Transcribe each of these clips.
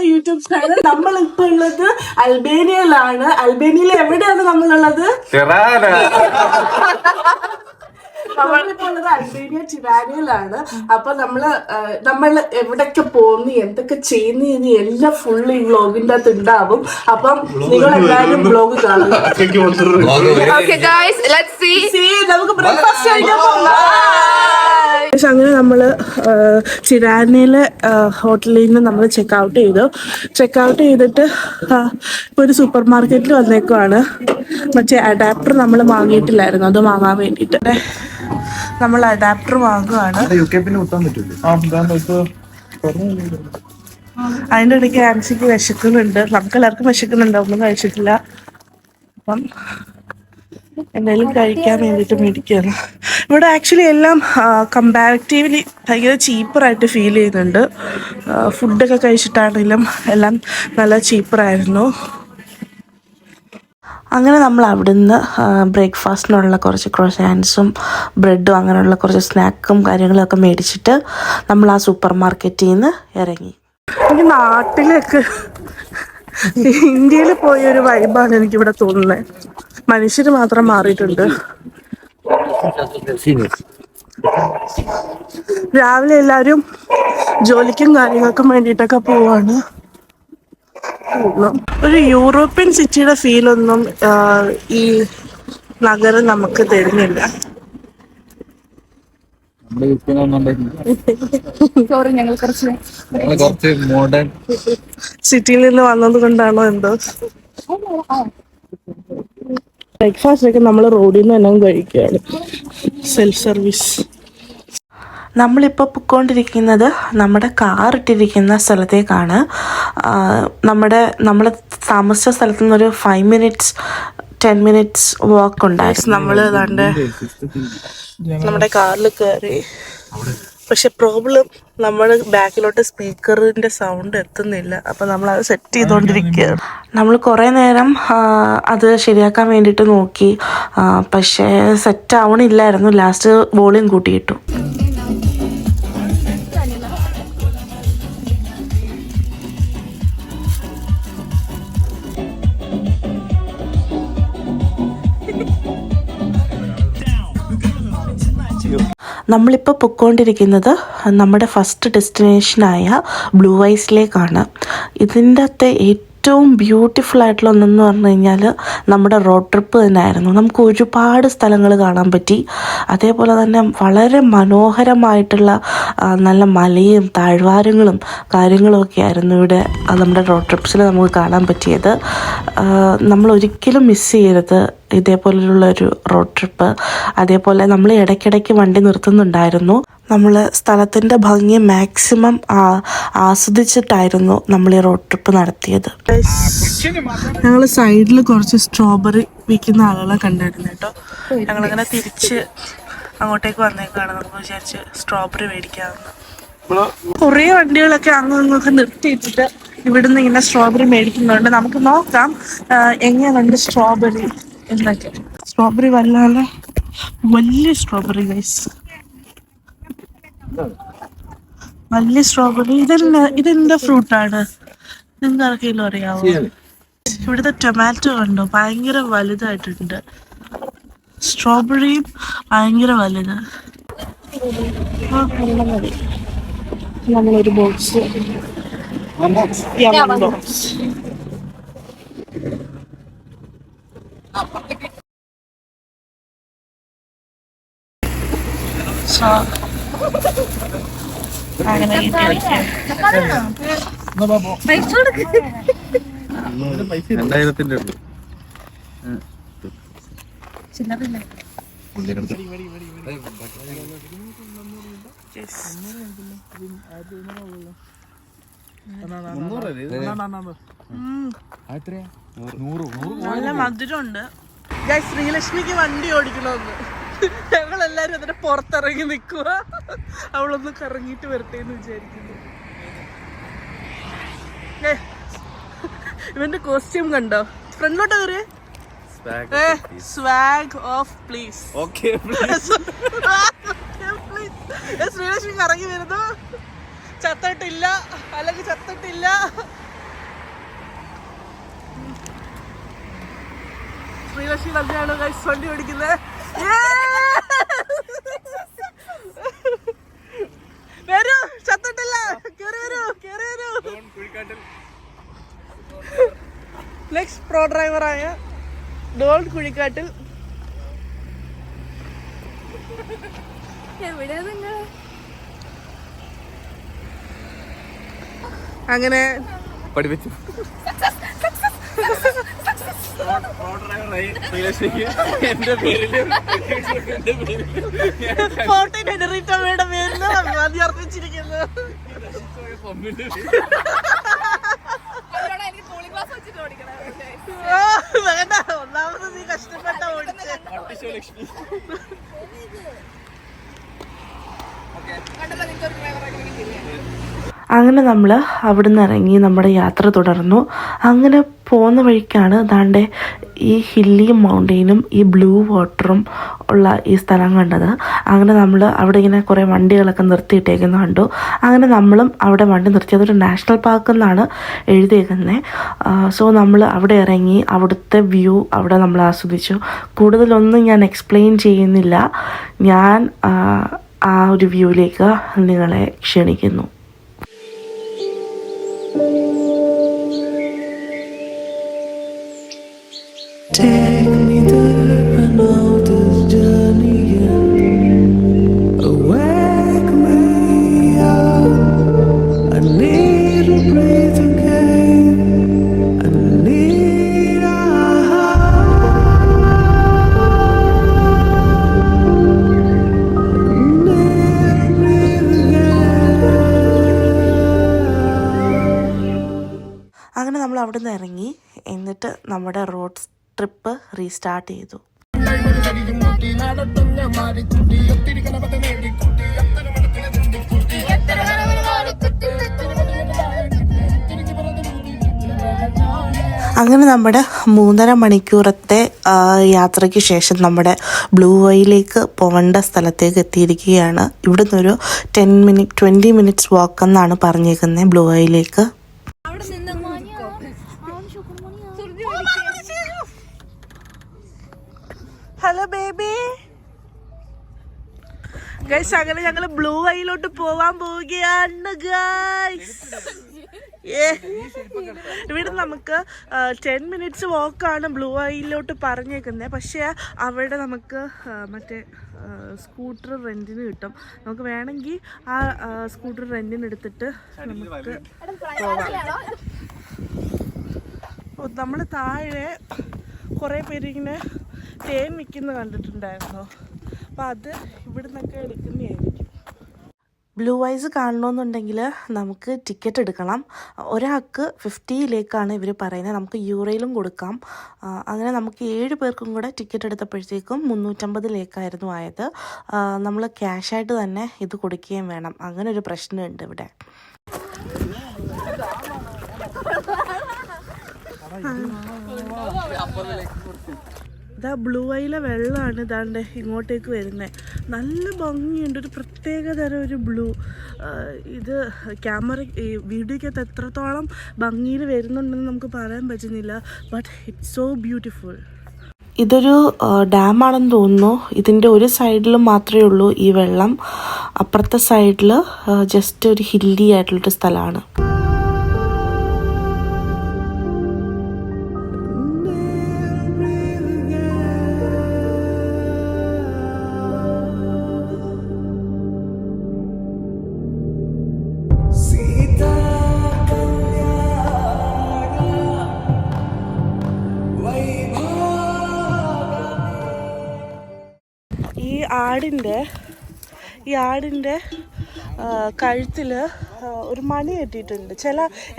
YouTube channel. നമ്മളിപ്പോ ഉള്ളത് അൽബേനിയയിലാണ്. അൽബേനിയയിൽ എവിടെയാണ് നമ്മളുള്ളത്? നമ്മളിപ്പോ ഉള്ളത് അൽബേനിയ ടിറാനയിലാണ്. അപ്പൊ നമ്മൾ എവിടൊക്കെ പോകുന്നു, എന്തൊക്കെ ചെയ്യുന്നു, എല്ലാം ഫുള്ള് ഈ വ്ളോഗിന്റെ അകത്ത് ഉണ്ടാവും. അപ്പം നിങ്ങൾ എല്ലാവരും വ്ളോഗ് കാണും. നമുക്ക് ബ്രേക്ക്ഫാസ്റ്റ് കഴിക്കാൻ പോകാം. അങ്ങനെ നമ്മള് ചിരാനയിലെ ഹോട്ടലിൽ നിന്ന് നമ്മൾ ചെക്ക് ഔട്ട് ചെയ്തിട്ട് ഇപ്പൊ ഒരു സൂപ്പർ മാർക്കറ്റിൽ വന്നേക്കുവാണ്. മറ്റേ അഡാപ്റ്റർ നമ്മൾ വാങ്ങിയിട്ടില്ലായിരുന്നു, അത് വാങ്ങാൻ വേണ്ടിട്ട് നമ്മൾ അഡാപ്റ്റർ വാങ്ങുവാണ്. അതിന്റെ ഇടയ്ക്ക് ആൻസിക്ക് വിശക്കുന്നുണ്ട്, നമുക്ക് എല്ലാവർക്കും വിശക്കുന്നുണ്ട്, ഒന്നും കഴിച്ചിട്ടില്ല. അപ്പം എന്തെങ്കിലും കഴിക്കാൻ വേണ്ടിയിട്ട് മേടിക്കുകയാണ്. ഇവിടെ ആക്ച്വലി എല്ലാം കമ്പാരിറ്റീവ്ലി ഭയങ്കര ചീപ്പറായിട്ട് ഫീൽ ചെയ്യുന്നുണ്ട്. ഫുഡൊക്കെ കഴിച്ചിട്ടാണെങ്കിലും എല്ലാം നല്ല ചീപ്പറായിരുന്നു. അങ്ങനെ നമ്മൾ അവിടുന്ന് ബ്രേക്ക്ഫാസ്റ്റിനുള്ള കുറച്ച് ക്രോസാൻസും ബ്രെഡും അങ്ങനെയുള്ള കുറച്ച് സ്നാക്കും കാര്യങ്ങളൊക്കെ മേടിച്ചിട്ട് നമ്മൾ ആ സൂപ്പർ മാർക്കറ്റിൽ നിന്ന് ഇറങ്ങി. എനിക്ക് നാട്ടിലേക്ക് ഇന്ത്യയിൽ പോയൊരു വൈബാണ് എനിക്കിവിടെ തോന്നുന്നത്. മനുഷ്യർ മാത്രം മാറിയിട്ടുണ്ട്. രാവിലെ എല്ലാവരും ജോലിക്കും കാര്യങ്ങൾക്കും വേണ്ടിയിട്ടൊക്കെ പോവാണ്. ഒരു യൂറോപ്യൻ സിറ്റിയുടെ ഫീലൊന്നും ഈ നഗരം നമുക്ക് തരുന്നില്ല. സിറ്റിയിൽ നിന്ന് വന്നത് കൊണ്ടാണോ എന്തോ. ബ്രേക്ക്ഫാസ്റ്റ് ഒക്കെ നമ്മൾ റോഡിൽ നിന്ന് തന്നെ കഴിക്കുകയാണ്, സെൽഫ് സർവീസ്. നമ്മളിപ്പോൾ പൊയ്ക്കൊണ്ടിരിക്കുന്നത് നമ്മുടെ കാർ ഇട്ടിരിക്കുന്ന സ്ഥലത്തേക്കാണ്. നമ്മൾ താമസിച്ച സ്ഥലത്തു നിന്നൊരു 10 മിനിറ്റ്സ് വാക്ക് ഉണ്ടായിരുന്നു. നമ്മൾ നമ്മുടെ കാറിൽ കയറി. പക്ഷെ പ്രോബ്ലം, നമ്മൾ ബാക്കിലോട്ട് സ്പീക്കറിന്റെ സൗണ്ട് എത്തുന്നില്ല. അപ്പൊ നമ്മൾ അത് സെറ്റ് ചെയ്തോണ്ടിരിക്കുകയാണ്. നമ്മൾ കുറേ നേരം അത് ശരിയാക്കാൻ വേണ്ടിയിട്ട് നോക്കി, പക്ഷേ സെറ്റ് ആവണില്ലായിരുന്നു. ലാസ്റ്റ് വോളിയം കൂട്ടിയിട്ടു. നമ്മളിപ്പോൾ പൊയ്ക്കൊണ്ടിരിക്കുന്നത് നമ്മുടെ ഫസ്റ്റ് ഡെസ്റ്റിനേഷനായ ബ്ലൂ ഐസിലേക്കാണ്. ഇതിൻ്റെ അകത്തെ ഏറ്റവും ബ്യൂട്ടിഫുൾ ആയിട്ടുള്ള ഒന്നെന്ന് പറഞ്ഞു കഴിഞ്ഞാൽ നമ്മുടെ റോഡ് ട്രിപ്പ് തന്നെയായിരുന്നു. നമുക്ക് ഒരുപാട് സ്ഥലങ്ങൾ കാണാൻ പറ്റി. അതേപോലെ തന്നെ വളരെ മനോഹരമായിട്ടുള്ള നല്ല മലയും താഴ്വാരങ്ങളും കാര്യങ്ങളുമൊക്കെ ആയിരുന്നു ഇവിടെ നമ്മുടെ റോഡ് ട്രിപ്സിൽ നമുക്ക് കാണാൻ പറ്റിയത്. നമ്മൾ ഒരിക്കലും മിസ് ചെയ്യരുത് ഇതേപോലുള്ളൊരു റോഡ് ട്രിപ്പ്. അതേപോലെ നമ്മൾ ഇടയ്ക്കിടയ്ക്ക് വണ്ടി നിർത്തുന്നുണ്ടായിരുന്നു. നമ്മൾ സ്ഥലത്തിൻ്റെ ഭംഗി മാക്സിമം ആസ്വദിച്ചിട്ടായിരുന്നു നമ്മൾ ഈ റോഡ് ട്രിപ്പ് നടത്തിയത്. ഞങ്ങൾ സൈഡിൽ കുറച്ച് സ്ട്രോബെറി വിൽക്കുന്ന ആളുകളെ കണ്ടായിരുന്നു കേട്ടോ. ഞങ്ങളങ്ങനെ തിരിച്ച് അങ്ങോട്ടേക്ക് വന്നേക്കാണ്. നമുക്ക് വിചാരിച്ച് സ്ട്രോബെറി മേടിക്കാമെന്ന്. കുറേ വണ്ടികളൊക്കെ അങ്ങൊക്കെ നിർത്തിയിട്ടിട്ട് ഇവിടുന്ന് ഇങ്ങനെ സ്ട്രോബെറി മേടിക്കുന്നുണ്ട്. നമുക്ക് നോക്കാം എങ്ങനെയുണ്ട് സ്ട്രോബെറി എന്നൊക്കെ. സ്ട്രോബെറി വലിയ സ്ട്രോബെറി ഗൈസ്, വലിയ സ്ട്രോബെറി. ഇതെന്താ ഫ്രൂട്ടാണ്? നിങ്ങൾക്ക് ആർക്കെങ്കിലും അറിയാവോ? ഇവിടുത്തെ ടൊമാറ്റോ കണ്ടോ, ഭയങ്കര വലുതായിട്ടുണ്ട്. സ്ട്രോബെറിയും ഭയങ്കര വലുത്. നമ്മളൊരു ബോക്സ് അങ്ങനെ നല്ല മധുരമുണ്ട്. ശ്രീലക്ഷ്മിക്ക് വണ്ടി ഓടിക്കണമെന്ന്. ഞങ്ങളെല്ലാരും അതിന്റെ പുറത്തിറങ്ങി നിൽക്കുക. അവളൊന്ന് കറങ്ങിയിട്ട് വരട്ടെ എന്ന് വിചാരിക്കുന്നു. ഇവന്റെ കോസ്റ്റ്യൂം കണ്ടോ? ഫ്രണ്ടിലോട്ട് കയറിയേ. Swag off please. ശ്രീലക്ഷ്മി കറങ്ങി വരുന്നു. ചത്തിട്ടില്ല, അല്ലെങ്കിൽ ചത്തിട്ടില്ല. ശ്രീലക്ഷ്മി തന്നെയാണ് വണ്ടി ഓടിക്കുന്നത്. വരൂ, ചത്തിട്ടില്ല. കേറി വരൂ, കേറി വരൂ. നെക്സ്റ്റ് പ്രോ ഡ്രൈവറായ ഡോൺ കുഴിക്കാട്ടിൽ. അങ്ങനെ പഠിപ്പിച്ചു. പേരില് അഭിവാദ്യം അർപ്പിച്ചിരിക്കുന്നു. വേണ്ട, ഒന്നാമത് നീ കഷ്ടപ്പെട്ട ഓടിച്ച്. അങ്ങനെ നമ്മൾ അവിടെ നിന്ന് ഇറങ്ങി നമ്മുടെ യാത്ര തുടർന്നു. അങ്ങനെ പോകുന്ന വഴിക്കാണ് ദാണ്ടെ ഈ ഹില്ലി മൗണ്ടെയിനും ഈ ബ്ലൂ വാട്ടറും ഉള്ള ഈ സ്ഥലം കണ്ടത്. അങ്ങനെ നമ്മൾ അവിടെ ഇങ്ങനെ കുറേ വണ്ടികളൊക്കെ നിർത്തിയിട്ടേക്കുന്നത് കണ്ടു. അങ്ങനെ നമ്മളും അവിടെ വണ്ടി നിർത്തി. അതൊരു നാഷണൽ പാർക്ക് എന്നാണ് എഴുതിയേക്കുന്നത്. സോ നമ്മൾ അവിടെ ഇറങ്ങി അവിടുത്തെ വ്യൂ അവിടെ നമ്മൾ ആസ്വദിച്ചു. കൂടുതലൊന്നും ഞാൻ എക്സ്പ്ലെയിൻ ചെയ്യുന്നില്ല. ഞാൻ ആ ഒരു വ്യൂവിലേക്ക് നിങ്ങളെ ക്ഷണിക്കുന്നു. Take me there and all this journey and wake me up. I need to breathe again. I need a അങ്ങനെ നമ്മൾ അവിടെ നിന്ന് ഇറങ്ങി. എന്നിട്ട് നമ്മുടെ റോഡ് ട്രിപ്പ് റീസ്റ്റാർട്ട് ചെയ്തു. അങ്ങനെ നമ്മുടെ 3.5 മണിക്കൂറത്തെ യാത്രയ്ക്ക് ശേഷം നമ്മുടെ ബ്ലൂ വൈയിലേക്ക് പോകേണ്ട സ്ഥലത്തേക്ക് എത്തിയിരിക്കുകയാണ്. ഇവിടുന്ന് ഒരു 20 മിനിറ്റ്സ് വാക്ക് എന്നാണ് പറഞ്ഞേക്കുന്നത് ബ്ലൂ വൈയിലേക്ക്. Hello baby guys. അങ്ങനെ ഞങ്ങള് ബ്ലൂ വൈയിലോട്ട് പോവാൻ പോവുകയാണ് ഗൈസ്. ഇവിടെ നമുക്ക് 10 മിനിറ്റ്സ് വാക്കാണ് ബ്ലൂ വൈയിലോട്ട് പറഞ്ഞേക്കുന്നത്. പക്ഷേ അവിടെ നമുക്ക് മറ്റേ സ്കൂട്ടർ റെൻറ്റിന് കിട്ടും. നമുക്ക് വേണമെങ്കിൽ ആ സ്കൂട്ടർ റെൻറ്റിന് എടുത്തിട്ട് നമുക്ക് പോവാം. നമ്മൾ താഴെ കുറേ പേരിങ്ങനെ തേൻ വിൽക്കുന്ന കണ്ടിട്ടുണ്ടായിരുന്നു. അപ്പോൾ അത് ഇവിടെ നിന്നൊക്കെ എടുക്കുന്നതായിരിക്കും. ബ്ലൂ ഐസ് കാണണമെന്നുണ്ടെങ്കിൽ നമുക്ക് ടിക്കറ്റ് എടുക്കണം. ഒരാൾക്ക് 50 ഇവർ പറയുന്നത്. നമുക്ക് യൂറോയിലും കൊടുക്കാം. അങ്ങനെ നമുക്ക് 7 പേർക്കും കൂടെ ടിക്കറ്റ് എടുത്തപ്പോഴത്തേക്കും 350 ആയത്. നമ്മൾ ക്യാഷായിട്ട് തന്നെ ഇത് കൊടുക്കുകയും വേണം. അങ്ങനെ ഒരു പ്രശ്നമുണ്ട് ഇവിടെ. ഇതാ ബ്ലൂ ഐയിലെ വെള്ളമാണ് ഇതാണ്ട് ഇങ്ങോട്ടേക്ക് വരുന്നത്. നല്ല ഭംഗിയുണ്ട്. ഒരു പ്രത്യേക തരം ഒരു ബ്ലൂ. ഇത് ക്യാമറ വീഡിയോക്കകത്ത് എത്രത്തോളം ഭംഗിയിൽ വരുന്നുണ്ടെന്ന് നമുക്ക് പറയാൻ പറ്റുന്നില്ല. But it's so beautiful. ഇതൊരു ഡാമാണെന്ന് തോന്നുന്നു. ഇതിൻ്റെ ഒരു സൈഡിൽ മാത്രമേ ഉള്ളൂ ഈ വെള്ളം. അപ്പുറത്തെ സൈഡിൽ ജസ്റ്റ് ഒരു ഹില്ലി ആയിട്ടുള്ളൊരു സ്ഥലമാണ്. ഈ ആടിൻ്റെ കഴുത്തിൽ ഒരു മണി കെട്ടിയിട്ടുണ്ട്.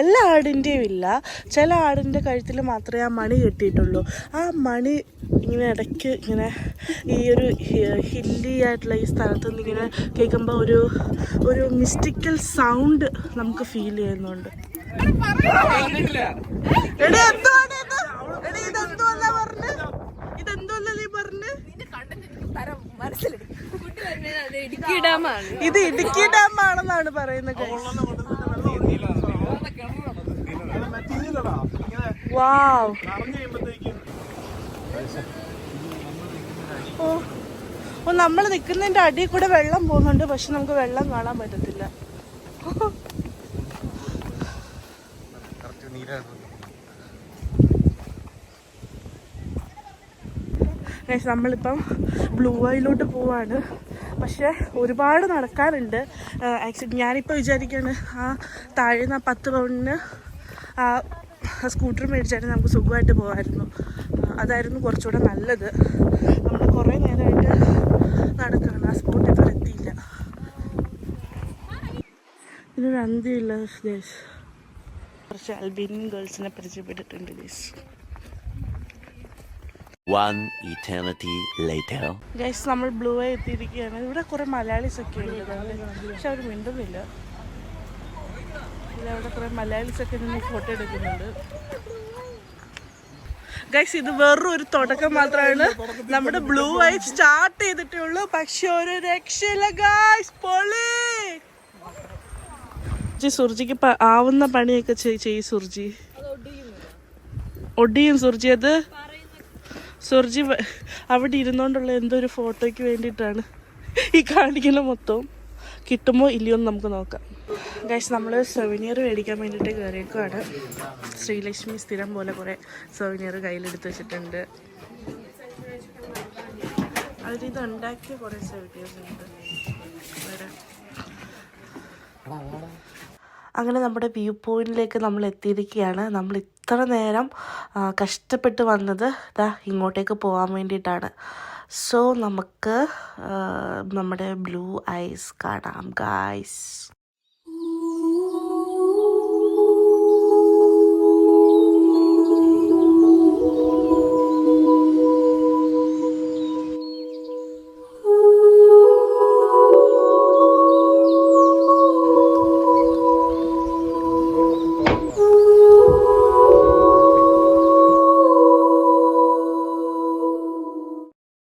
എല്ലാ ആടിൻ്റെയും ഇല്ല, ചില ആടിൻ്റെ കഴുത്തിൽ മാത്രമേ ആ മണി കെട്ടിയിട്ടുള്ളൂ. ആ മണി ഇങ്ങനെ ഇടയ്ക്ക് ഇങ്ങനെ ഈ ഒരു ഹില്ലി ആയിട്ടുള്ള ഈ സ്ഥലത്ത് നിന്ന് ഇങ്ങനെ കേൾക്കുമ്പോൾ ഒരു മിസ്റ്റിക്കൽ സൗണ്ട് നമുക്ക് ഫീൽ ചെയ്യുന്നുണ്ട്. ഇത് ഇടുക്കി ഡാം ആണെന്നാണ് പറയുന്നത്. വാവ്. ഓ നമ്മൾ നിൽക്കുന്നതിന്റെ അടിയിൽ കൂടെ വെള്ളം പോകുന്നുണ്ട്, പക്ഷെ നമുക്ക് വെള്ളം കാണാൻ പറ്റത്തില്ല. നമ്മളിപ്പം ബ്ലൂ വൈലോട്ട് പോവാണ്. പക്ഷെ ഒരുപാട് നടക്കാറുണ്ട്. ആക്ച്വലി ഞാനിപ്പോൾ വിചാരിക്കുകയാണ് ആ താഴെ നിന്ന് 10 പൗണ്ടിന് ആ സ്കൂട്ടർ മേടിച്ചാൽ നമുക്ക് സുഖമായിട്ട് പോകാമായിരുന്നു. അതായിരുന്നു കുറച്ചുകൂടെ നല്ലത്. നമ്മൾ കുറേ നേരമായിട്ട് നടക്കുകയാണ്, ആ സ്പോട്ട് ഇപ്പോൾ എത്തിയില്ല. ഇതിനൊരു അന്ത്യമില്ല. കുറച്ച് അൽബേനിയൻ ഗേൾസിനെ പരിചയപ്പെട്ടിട്ടുണ്ട്. ഗൈസ് നമ്മൾ ബ്ലൂ വൈ എത്തിയിരിക്കുകയാണ്. ഇവിടെ കുറെ മലയാളീസ് ഒക്കെ ഉണ്ട്, പക്ഷെ അവർ മിണ്ടുന്നില്ല. ഇവിടെ കുറെ മലയാളീസ് ഒക്കെ നിന്ന് ഫോട്ടോ എടുക്കുന്നുണ്ട്. ഗൈസ് ഇത് വെറും ഒരു തുടക്കം മാത്രമാണ്. നമ്മുടെ ബ്ലൂ വൈ സ്റ്റാർട്ട് ചെയ്തിട്ടേ ഉള്ളൂ, പക്ഷെ ഒരു രക്ഷയില്ല ഗൈസ്. പൊളി. സുർജിക്ക് ആവുന്ന പണിയൊക്കെ ചെയ്യും സുർജി. ഒടിയും സുർജി. അത് സുർജി അവിടെ ഇരുന്നോണ്ടുള്ള എന്തോ ഒരു ഫോട്ടോയ്ക്ക് വേണ്ടിയിട്ടാണ് ഈ കാണിക്കുന്ന മൊത്തം. കിട്ടുമോ ഇല്ലയോ എന്ന് നമുക്ക് നോക്കാം. ഗൈസ് നമ്മൾ സൊവനിയർ മേടിക്കാൻ വേണ്ടിയിട്ട് കയറിയേക്കുവാണ്. ശ്രീലക്ഷ്മി സ്ഥിരം പോലെ കുറേ സൊവനിയർ കയ്യിലെടുത്ത് വെച്ചിട്ടുണ്ട്. അവരിത് ഉണ്ടാക്കിയ കുറേ സൊവനിയേഴ്സ് ഉണ്ട് വേറെ. അങ്ങനെ നമ്മുടെ വ്യൂ പോയിന്റിലേക്ക് നമ്മൾ എത്തിയിരിക്കുകയാണ്. നമ്മൾ ഇത്ര നേരം കഷ്ടപ്പെട്ട് വന്നത് ഇങ്ങോട്ടേക്ക് പോകാൻ വേണ്ടിയിട്ടാണ്. സോ നമുക്ക് നമ്മുടെ ബ്ലൂ ഐസ് കാണാം ഗായ്സ്.